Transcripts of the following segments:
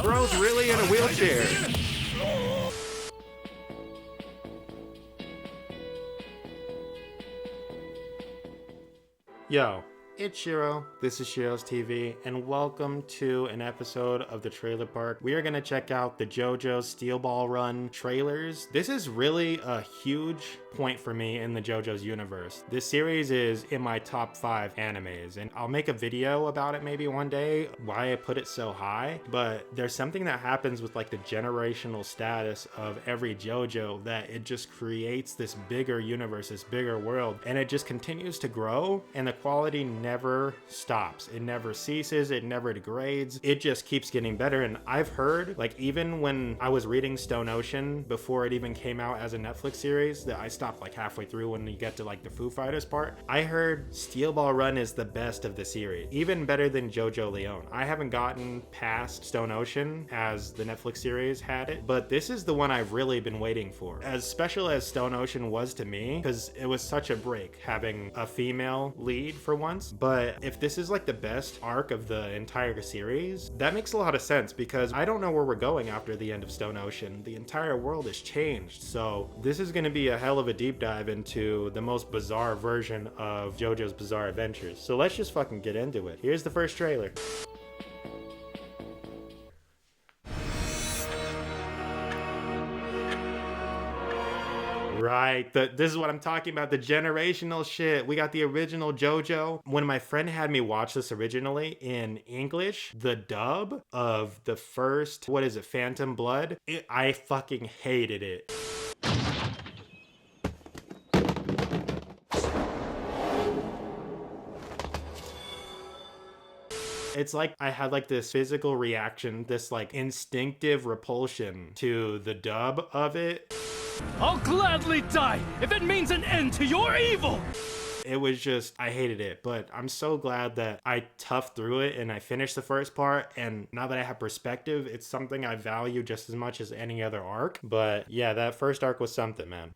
Bro's really in a wheelchair. Yo, it's Shiro, this is Shiro's TV, and welcome to an episode of the Trailer Park. We are going to check out the JOJO'S Steel Ball Run trailers. This is really a huge point for me in the JOJO'S universe. This series is in my top 5 animes, and I'll make a video about it maybe one day, why I put it so high, but there's something that happens with like the generational status of every JOJO that it just creates this bigger universe, this bigger world, and it just continues to grow, and the quality never stops. It never ceases, it never degrades, it just keeps getting better. And I've heard, like, even when I was reading Stone Ocean before it even came out as a Netflix series, that I stopped like halfway through when you get to like the Foo Fighters part, I heard Steel Ball Run is the best of the series, even better than JoJo Leon. I haven't gotten past Stone Ocean as the Netflix series had it, but this is the one I've really been waiting for. As special as Stone Ocean was to me, because it was such a break having a female lead for once, but if this is like the best arc of the entire series, that makes a lot of sense, because I don't know where we're going after the end of Stone Ocean. The entire world has changed, so this is going to be a hell of a deep dive into the most bizarre version of JoJo's Bizarre Adventures. So let's just fucking get into it. Here's the first trailer. Right, this is what I'm talking about, the generational shit. We got the original JoJo. When my friend had me watch this originally in English, the dub of the first, what is it, Phantom Blood, I fucking hated it. It's like I had like this physical reaction, this like instinctive repulsion to the dub of it. I'll gladly die if it means an end to your evil! It was just, I hated it, but I'm so glad that I toughed through it and I finished the first part, and now that I have perspective, it's something I value just as much as any other arc. But yeah, that first arc was something, man.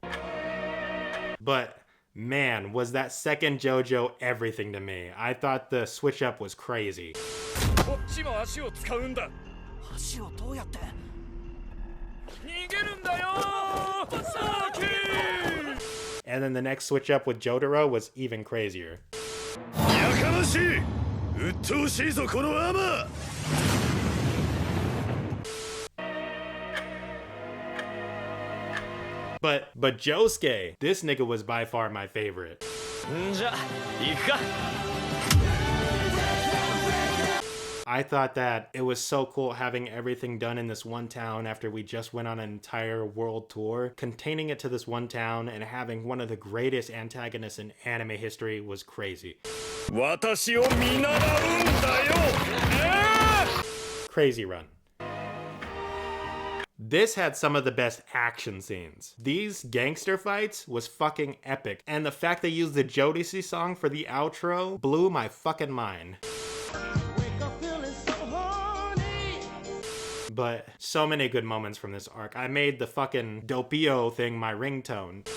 But man, was that second JoJo everything to me. I thought the switch up was crazy. And then the next switch up with Jotaro was even crazier. But Josuke, this nigga was by far my favorite. I thought that it was so cool having everything done in this one town after we just went on an entire world tour. Containing it to this one town and having one of the greatest antagonists in anime history was crazy. Crazy run. This had some of the best action scenes. These gangster fights was fucking epic. And the fact they used the Jodeci song for the outro blew my fucking mind. But so many good moments from this arc. I made the fucking Doppio thing my ringtone.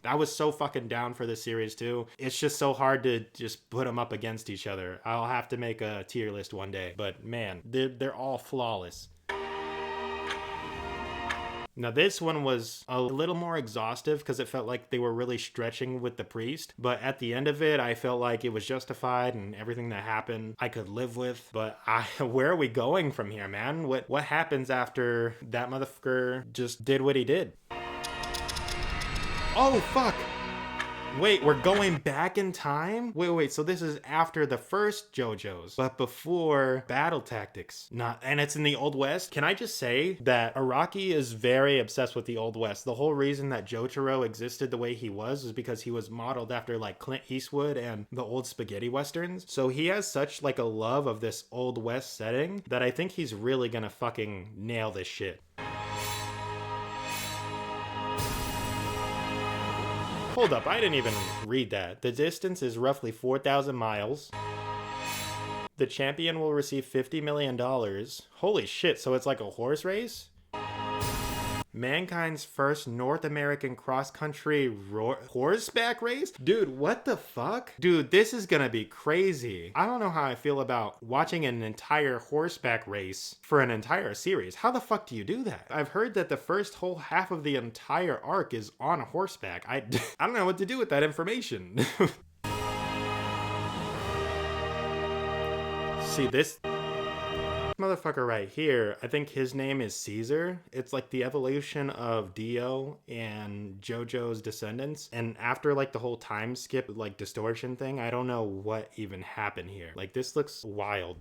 I was so fucking down for this series too. It's just so hard to just put them up against each other. I'll have to make a tier list one day. But man, they're all flawless. Now this one was a little more exhaustive because it felt like they were really stretching with the priest, but at the end of it I felt like it was justified and everything that happened I could live with. But where are we going from here, man? What happens after that motherfucker just did what he did? Oh fuck! Wait, we're going back in time? Wait, so this is after the first JoJo's, but before Battle Tactics. And it's in the Old West? Can I just say that Araki is very obsessed with the Old West. The whole reason that Jotaro existed the way he was because he was modeled after like Clint Eastwood and the old spaghetti westerns. So he has such like a love of this Old West setting that I think he's really gonna fucking nail this shit. Hold up, I didn't even read that. The distance is roughly 4,000 miles. The champion will receive $50 million. Holy shit, so it's like a horse race? Mankind's first North American cross-country horseback race? Dude, what the fuck? Dude, this is gonna be crazy. I don't know how I feel about watching an entire horseback race for an entire series. How the fuck do you do that? I've heard that the first whole half of the entire arc is on a horseback. I don't know what to do with that information. See this motherfucker right here, I think his name is Caesar. It's like the evolution of Dio and JoJo's descendants. And after like the whole time skip, like distortion thing, I don't know what even happened here. Like this looks wild.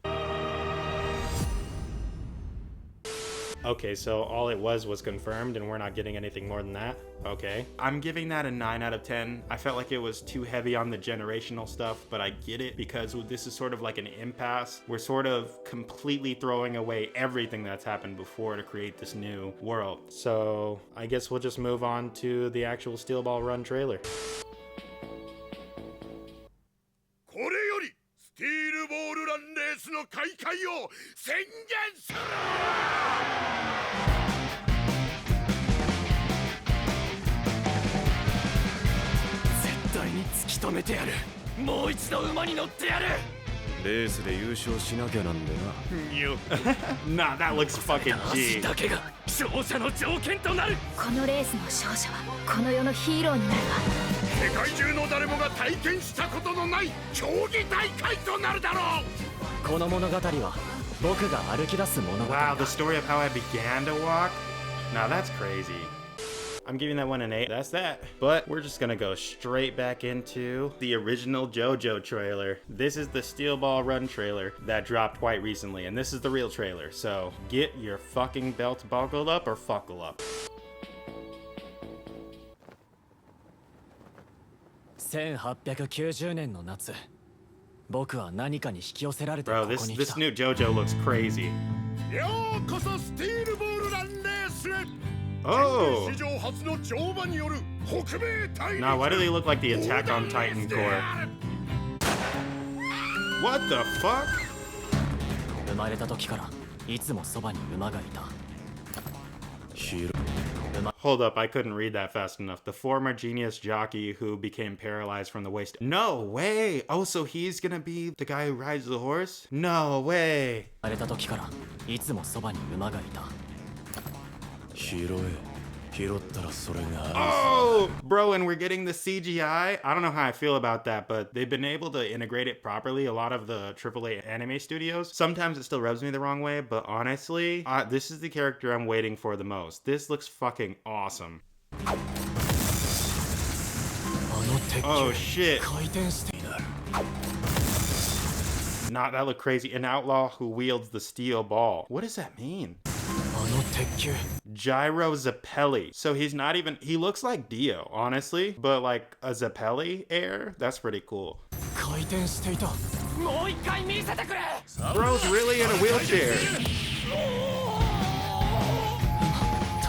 Okay, so all it was confirmed and we're not getting anything more than that. Okay. I'm giving that a 9 out of 10. I felt like it was too heavy on the generational stuff, but I get it because this is sort of like an impasse. We're sort of completely throwing away everything that's happened before to create this new world. So I guess we'll just move on to the actual Steel Ball Run trailer. これよりスティールボールランレースの開会を宣言する。絶対に突き止めてやる。もう一度馬に乗ってやる。レースで優勝しなきゃなんでな。Nah, that looks fucking G. だけが勝者の条件となる。このレースの勝者はこの世のヒーローになるわ。世界中の誰もが体験したことのない競技大会となるだろう。この物語は僕が歩き出す物語だ。 Wow, the story of how I began to walk? Now that's crazy. I'm giving that one an 8. That's that. But we're just gonna go straight back into the original JoJo trailer. This is the Steel Ball Run trailer that dropped quite recently, and this is the real trailer. So get your fucking belt buckled up or fuckle up. 1890年の夏、僕は何かに引き寄せられてこ Bro, こ this に来 this た。 new JoJo looks crazy. ようこそスティールボールランレースへ。 Oh! 史上初の乗馬による北米大陸。 Now, why do they look like the Attack on Titan core? What the fuck? 生まれた時からいつもそばに馬がいた。 Hold up, I couldn't read that fast enough. The former genius jockey who became paralyzed from the waist. No way! Oh, so he's gonna be the guy who rides the horse? No way! 生まれた時からいつもそばに馬がいた。 拾ったらそれが Oh! Bro, and we're getting the CGI? I don't know how I feel about that, but they've been able to integrate it properly. A lot of the AAA anime studios. Sometimes it still rubs me the wrong way, but honestly, this is the character I'm waiting for the most. This looks fucking awesome. Oh shit. 回転している。 Nah, that looked crazy. An outlaw who wields the steel ball. What does that mean? あの鉄球。 Gyro Zappelli. So he's not even, he looks like Dio, honestly, but like a Zappelli air? That's pretty cool. 回転していた。もう一回見せてくれ。 Bro's really in a wheelchair.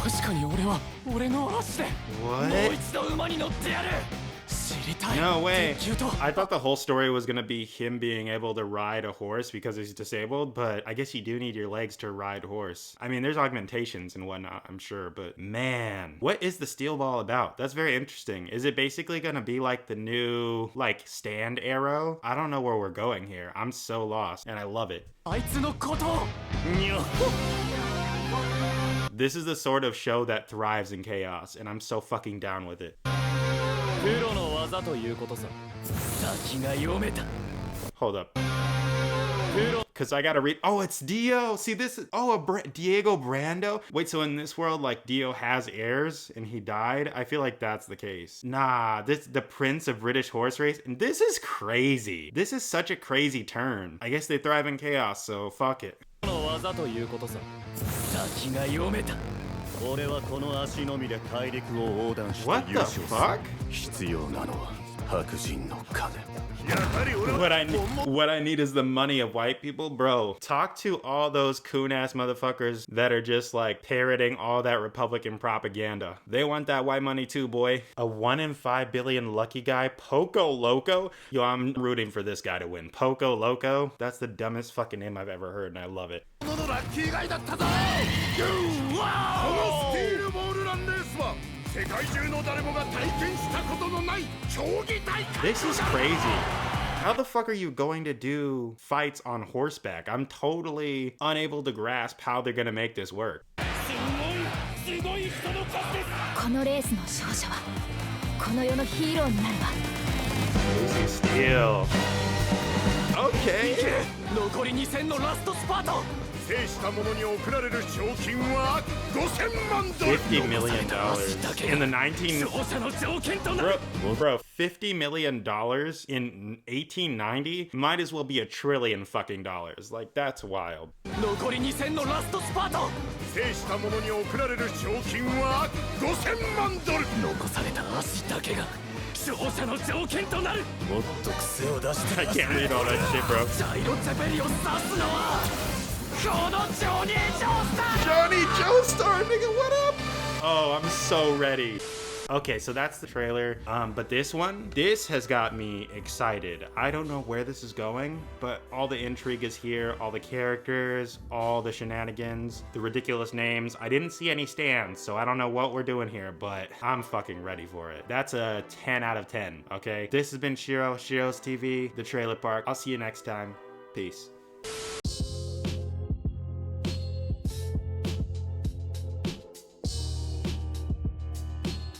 確かに俺は俺の足で。もう What? 一度馬に乗ってやる。知りたい。 No way. 鉄球と。 I thought the whole story was gonna be him being able to ride a horse because he's disabled, but I guess you do need your legs to ride horse. I mean, there's augmentations and whatnot, I'm sure, but man, what is the steel ball about? That's very interesting. Is it basically gonna be like the new, like, stand arrow? I don't know where we're going here. I'm so lost, and I love it. あいつのことを。 This is the sort of show that thrives in chaos, and I'm so fucking down with it. プロの技ということさ。先が読めた。 Hold up. Because I gotta read. Oh, it's Dio. See, this is. Oh, Diego Brando. Wait, so in this world, like, Dio has heirs and he died? I feel like that's the case. Nah, this the prince of British horse race. And this is crazy. This is such a crazy turn. I guess they thrive in chaos, so fuck it. プロの技ということさ。先が読めた。俺はこの足のみで大陸を横断して What 優 the 勝する fuck? 必要なのは白人の金 What I need is the money of white people. Bro, talk to all those coon-ass motherfuckers that are just like parroting all that Republican propaganda. They want that white money too, boy. A 1 in 5 billion lucky guy, Poco Loco? Yo, I'm rooting for this guy to win. Poco Loco? That's the dumbest fucking name I've ever heard, and I love it. このラッキーガイだったぞ。このスティールボール界中の誰もが体験したことのない競技大会 This is crazy. How the fuck are you going to do fights on horseback? I'm totally unable to grasp how they're gonna make this work. すごい人の数です。このレースの勝者はこの世のヒーローになるわ。 Steel. Okay. 残り2戦のラストスパート。制した者に贈られる賞金は5000万ドル $50 million in the 19... 勝者の条件となる。 Bro, $50 million in 1890 might as well be $1 trillion fucking dollars. Like, that's wild. 残り2戦のラストスパート。制した者に贈られる賞金は5000万ドル残された足だけが勝者の条件となる。もっと癖を出して I can't read all that shit, bro. ジャイロチェベリを指すのはこのジョニー・ジョースター。 Johnny Joestar, nigga, what up? Oh, I'm so ready. Okay, so that's the trailer. But this has got me excited. I don't know where this is going, but all the intrigue is here, all the characters, all the shenanigans, the ridiculous names. I didn't see any stands, so I don't know what we're doing here, but I'm fucking ready for it. That's a 10 out of 10, okay? This has been Shiro's TV, The Trailer Park. I'll see you next time. Peace.